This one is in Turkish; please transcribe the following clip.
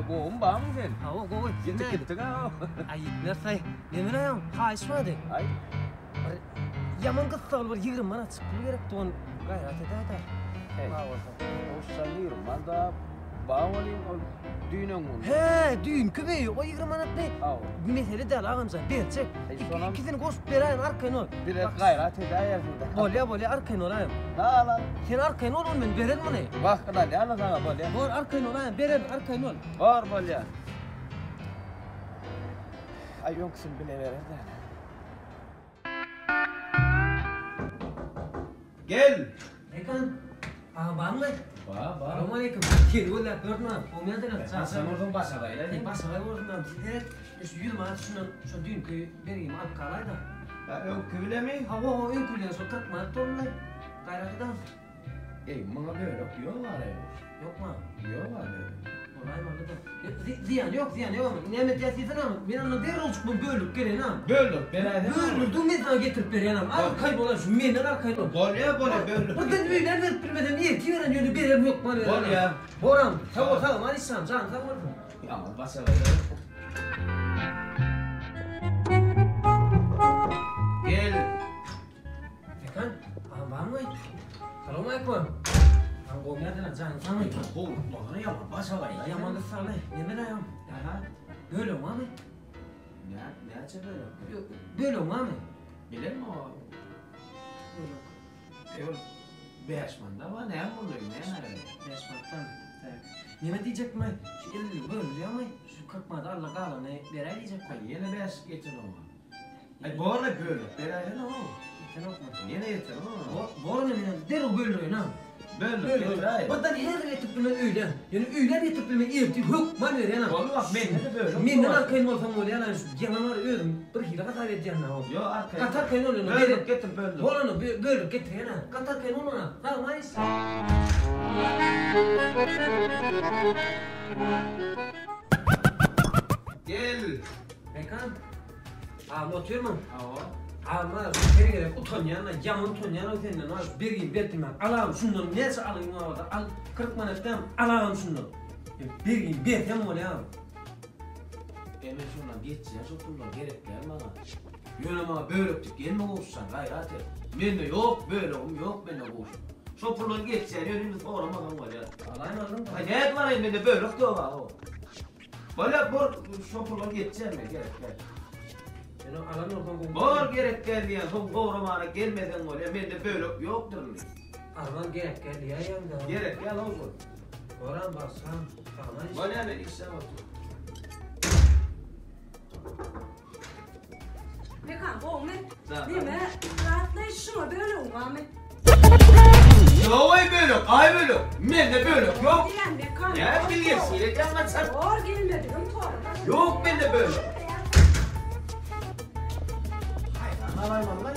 Goğum bağ mı sen? Ha o goğum. Gittik ha. Ay nersay. Ne bileyim. Haşmadı. Ay. Yaman kıssal var 20 bana çıkıyor gerek ton gayret eder. Hey. O sanıyorum ben da bağlayayım o düğünün onu. He düğün kübeyi o 20 manat ne? Mesele de alağımsa bir çek. İkisini koş beraber arkayın ol. Biraz gayret eder şimdi. Böyle arkayın olayım. Ha lan. Sen arkayın ol ben verelim mi ne? Bak lan ya sana böyle. Var arkayın olayım verelim arkayın ol. Var böyle. Ay yoksun bile verir de. Gel. Ekan. Bang mı? Ba. Assalamualaikum. Kiri ulah dörtme. Olmayan da. Sen oradan başlayın. Başlayın oradan. Direkt şu 20 manat şu düğün köy vereyim al kalay da. Ya yok kübüle mi? Ha o en kulyan so 40 manat tonlay. Gayret eder. Bana böyle yok var ya. Yok mu? Yok var ya. Olay mı da? Ziyan yok. Nimet yasifin ama ben onu der olsun bu bölük gelen am. Böldük beraber. Böldük ben sana getirip ver yanam. Al kaybolan şu menden al kaybol. Böyle böldük. Bu da bir nerede bilmeden niye tiren yönü berem yok bana. Bol ya. Boram. Tamam anişsam can tamam. Ya başla. Gel. Ekan. Var mı? Assalamualaikum. Aku nereden can sana? Oğlum bana yapma başla ya. Yaman da sağla. Ne ben ayam? Aha. Böyle mi abi? Ne açı böyle? Böyle mi abi? Bilir mi o? Yok. Beşman da var ne yapılıyor ne? Beşmaktan. Ne diyecek mi? Şu elini böyle ama şu 40 manat Allah kala ne verer diyecek mi? Yine beş getir ama. Ay böyle böyle. Beraber ne o? Yeter yok mu? Yine yeter o. Boru ne bileyim, deru böyle ne? Böyle getir ay. Badan her yere tıklımı öyle. Yani öyle bir tıklımı irti huk man ver yana. Oğlum bak ben de böyle. Minden arkayın olsam öyle yana şu yamanlar öldüm. Bir hile katar edeceğim ha. Yo arkaya. Katar kayın oluyor. Böyle getir böyle. Bolanı böyle getir yana. Katar kayın oluyor. Ha mayıs. Gel. Ekan. Motor mu? Ava. Ama kere kere utanyanla, yaman utanyanla ötenle az biriyim belki ben alalım şundan neyse alayım orada al 40 manattan alalım şundan. Biriyim belki mi oluyor? Hemen şundan geçeceğiz okuldan gerek gelmez. Yöneme börektik gelme olsan gayret et. Bende yok böyle yok bende olsun. Şopurlan geçeceğiz yönümüz oğlamadan var ya. Alayım aldım da. Ay ne var bende börek yok ha o. Böyle bu şopurlan geçeceğiz mi gerek gel. Yani alamıyor kanka. Bor gerek gel diye son doğramana gelmeden var ya bende börek yoktur mu? Arman gerek geldi ya yanında. Gerek gel olsun. Oran bassam. Tamam işte. Böyle hemen işlem otur. Ne kan bu mu? Zaten. Değil mi? Rahatlayış şuna böyle olmamı. Yok ay böyle ay böyle. Bende böyle yok. Diyen ne kan? Ya biliyorsun ile anlatsan. Doğru gelmedi değil mi Tuğrul? Yok bende böyle. Hayır, alayım.